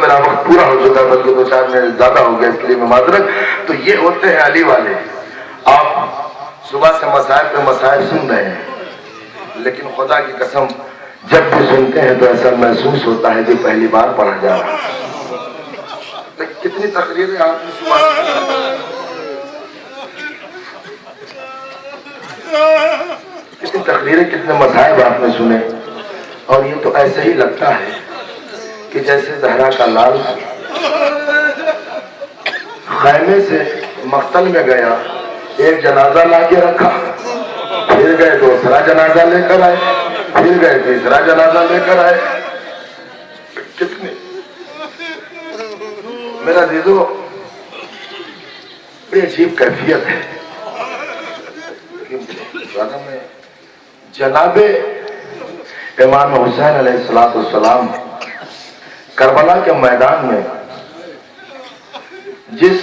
मेरा वक्त पूरा हो चुका, बल्कि 2-4 मिनट ज्यादा हो गया, इसके लिए मैं माजरत। तो ये होते हैं अली वाले। आप सुबह से मसाइल पे मसाइल सुन रहे हैं, लेकिन खुदा की कसम जब भी सुनते हैं तो ऐसा महसूस होता है कि पहली बार पढ़ा जा रहा है। कितनी तकरीरें आपने सुबह, कितनी तकरीरें, कितने मसाइब आपने सुने, और ये तो ऐसे ही लगता है कि जैसे जहरा का लाल खैमे से मक्तल में गया, एक जनाजा लाके रखा, फिर गए दूसरा जनाजा लेकर आए, फिर गए तीसरा जनाजा लेकर आए। कितने मेरा दीदो बड़ी अजीब कैफियत है। जनाबे इमाम हुसैन अलैहिस्सलाम करबला के मैदान में जिस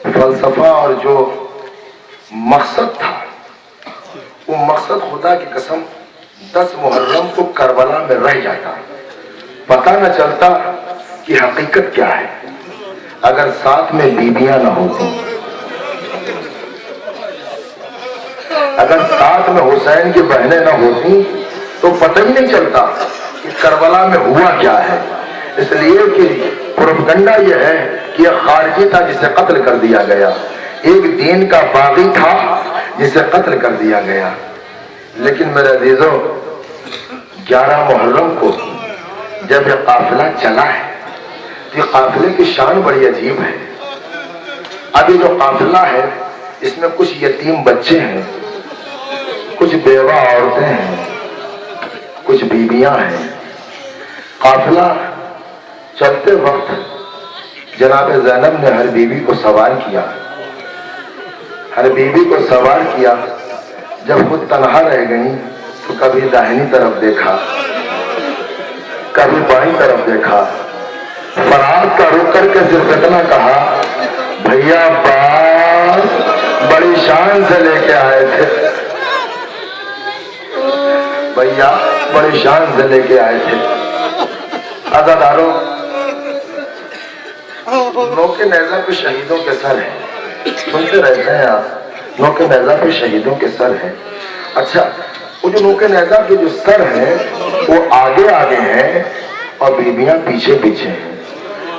फलसफा और जो मकसद था, वो मकसद खुदा की कसम 10 मुहर्रम को करबला में रह जाता, पता न चलता कि हकीकत क्या है अगर साथ में बीबियां ना होती, अगर साथ में हुसैन की बहनें ना होती तो पता ही नहीं चलता कि करबला में हुआ क्या है। इसलिए कि प्रोपगंडा यह है कि यह खारजी था जिसे कत्ल कर दिया गया, एक दीन का बागी था जिसे कत्ल कर दिया गया। लेकिन मेरे अजीजों, 11 मुहर्रम को जब यह काफिला चला है तो ये काफिले की शान बड़ी अजीब है। अभी जो काफिला है इसमें कुछ यतीम बच्चे हैं, कुछ बेवा औरतें हैं, कुछ बीबियां हैं। काफिला चलते वक्त जनाब ज़ैनब ने हर बीबी को सवार किया, हर बीबी को सवार किया। जब खुद तन्हा रह गई तो कभी दाहिनी तरफ देखा, कभी बाईं तरफ देखा। फराग का रुक करके सिर्फ इतना कहा, भैया अब्बास बड़ी शान से लेके आए थे, भैया बड़ी शान से लेके आए थे। अज़ादारों, नौके नेज़ा पे शहीदों के सर हैं, सुनते रहते हैं आप, नौके नेज़ा पे शहीदों के सर हैं। अच्छा, वो जो नौके नेज़ा के जो सर हैं वो आगे आगे हैं और बीबियां पीछे पीछे हैं।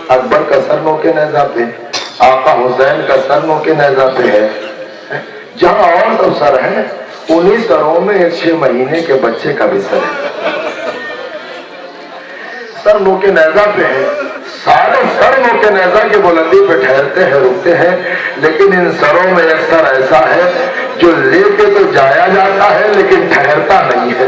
अकबर का सर नौके नेज़ा पे, आका हुसैन का सर नौके नेज़ा पे है। जहां और सब सर हैं, उन्हीं सरों में एक 6 महीने के बच्चे का भी सर है। सर नौके नेज़ा पे है, सारे सर नौके नेज़ा की बुलंदी पे ठहरते हैं, रुकते हैं, लेकिन इन सरों में एक सर ऐसा है जो लेके तो जाया जाता है लेकिन ठहरता नहीं है।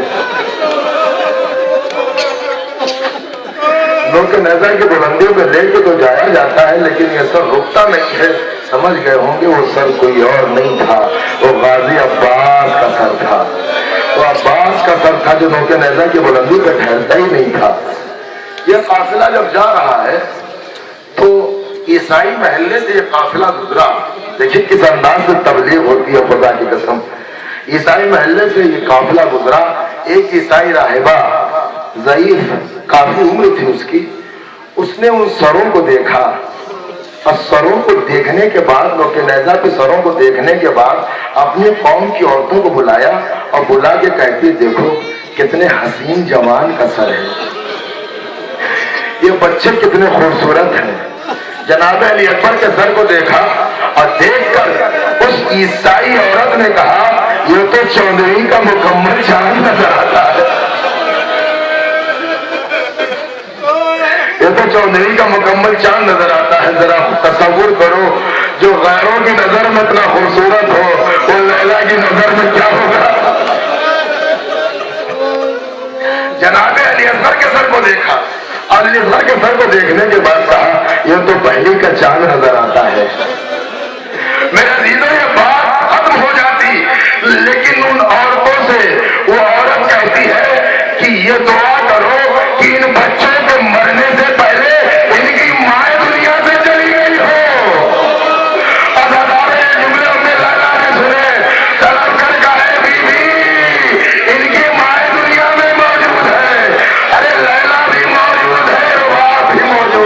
नौके नेज़ा की बुलंदी पे लेके तो जाया जाता है लेकिन ये सर रुकता नहीं है। समझ गए होंगे वो सर कोई और नहीं था, वो गाजी अब्बास का सर था। वो अब्बास का सर था जो नौके नेज़ा की बुलंदी पे ठहरता ही नहीं था। यह काफिला जब जा रहा है तो ईसाई महल्ले से यह काफिला गुजरा। देखिए किस अंदाज से तबलीग होती है खुदा की कसम। ईसाई महल्ले से ये काफिला गुजरा। एक ईसाई राहिबा, ज़ईफ, काफी उम्र थी उसकी, उसने उन सरों को देखा और सरों को देखने के बाद, नौके नेज़ा के सरों को देखने के बाद अपनी कौम की औरतों को बुलाया और बुला के कहती, देखो कितने हसीन जवान का सर है, ये बच्चे कितने खूबसूरत हैं। जनाब अली अकबर के सर को देखा और देखकर उस ईसाई औरत ने कहा, ये तो चौधरी का मुकम्मल चांद नजर आता है, ये तो चौधरी का मुकम्मल चांद नजर आता है। जरा तसव्वुर करो, जो गैरों की नजर में इतना खूबसूरत हो वो लैला की नजर में क्या होगा। जनाब अली अकबर के सर को देखा और अली अकबर के सर को देखने के बाद कहा, यह तो पहली का चांद नजर आता है। मेरे दीदों ये बात खत्म हो जाती, लेकिन उन औरतों से वो औरत कहती है कि ये दुआ करो कि इन बच्चों के मरने से पहले इनकी माँ दुनिया से चली गई हो। अदादारे जुमले में लगा के सुने, तलब कर कहे बीबी इनकी माँ दुनिया में मौजूद है, अरे लैला भी मौजूद है, रुबा भी मौजूद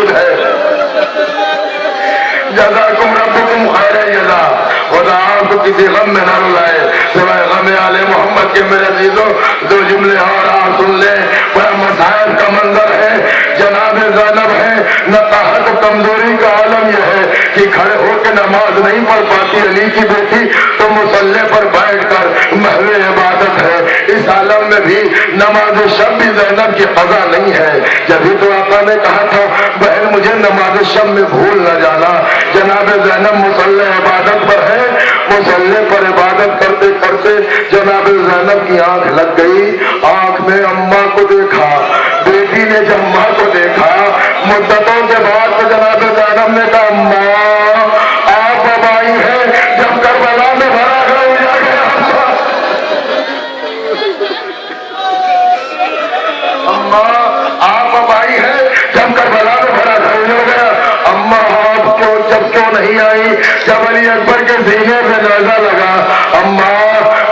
किसी गम में न रुलाए सिवाय गम आले मोहम्मद के। मेरे अजीजों, दो जुमले और आप सुन ले। बड़ा मसाइब का मंजर है, जनाब ज़ैनब है, नकाहत कमजोरी का आलम यह है कि खड़े होकर नमाज नहीं पढ़ पाती अली की बेटी, तो मुसल्ले पर बैठकर महवे इबादत है। इस आलम में भी नमाज शब भी ज़ैनब की कज़ा नहीं है। जब भी तो आका ने कहा था बहन मुझे नमाज शब में भूल न जाना। जनाब ज़ैनब मुसल्ले इबादत पर है, मुसल्ले पर इबादत करते करते जनाब ज़ैनब की आंख लग गई। आंख में अम्मा को देखा। बेटी ने जब अम्मा को देखा, मुद्दतों के बाद तो जनाब ज़ैनब ने कहा अम्मा आप अब आई है जब करबला में भरा घर उजा गया। अम्मा आप अब आई है जब करबला में भरा घर उजा गया। अम्मा आप क्यों नहीं आई जब अली अकबर के सीने पे नजर लगा। अम्मा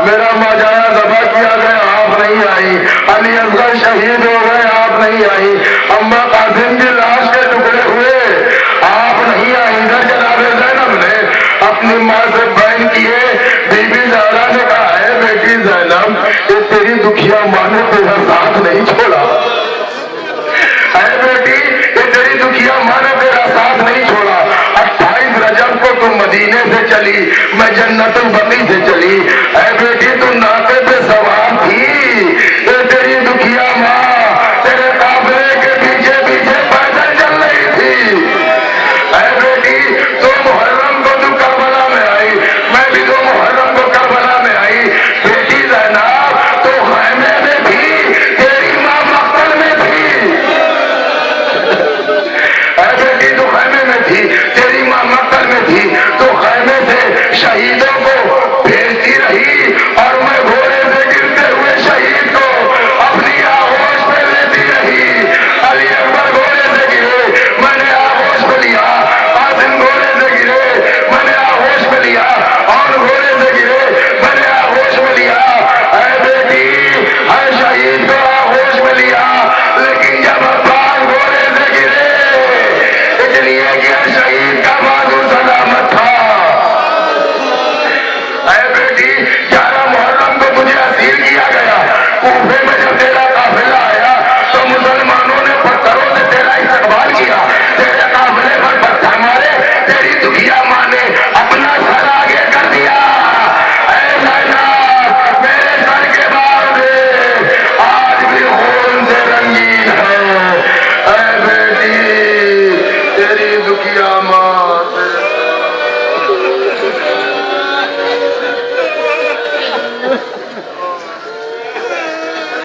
मेरा मजाया दबा किया गया, आप नहीं आई। अली अकबर शहीद हो गए, आप नहीं आई। अम्मा कासिम की लाश के टुकड़े हुए, आप नहीं आई। इधर जनाब ज़ैनब ने अपनी माँ से बहन किए। बीबी ज़हरा ने कहा है बेटी ज़ैनब ये तेरी दुखिया माँ ने तेरा साथ नहीं छोड़ा है। बेटी ये तेरी दुखिया माँ ने तेरा साथ नहीं छोड़ा। 28 रजब को तुम मदीने से चली, मैं जन्नतुल बकी से चली। है बेटी तू नाके पे सवार थी, ये तेरी दुखिया माँ तेरे काफिले के पीछे पीछे पैदल चल रही थी। है बेटी तो मुहर्रम को तू करबला में आई, मैं भी तो मुहर्रम को करबला में आई। बेटी ज़ैनब तो खैमे में थी, तेरी माँ मक्तल में थी। है बेटी तो खैमे में थी, तेरी माँ मक्तल में थी। तो खैमे से शहीदों को भेजती रही और मैं घोड़े से गिरते हुए शहीद को अपनी आगोश में लेती रही। अली अकबर घोड़े से गिरे, मैंने आगोश में लिया। कासिम घोड़े से गिरे, मैंने आगोश में लिया। और घोड़े से गिरे, मैंने आगोश में लिया। है बेटी हर शहीद को आगोश में लिया, लेकिन जब अब्बास घोड़े से गिरे इसलिए कि हर शहीद का बाजू सलामत था। है बेटी 11 मुहर्रम को मुझे असीर किया गया, कूफे में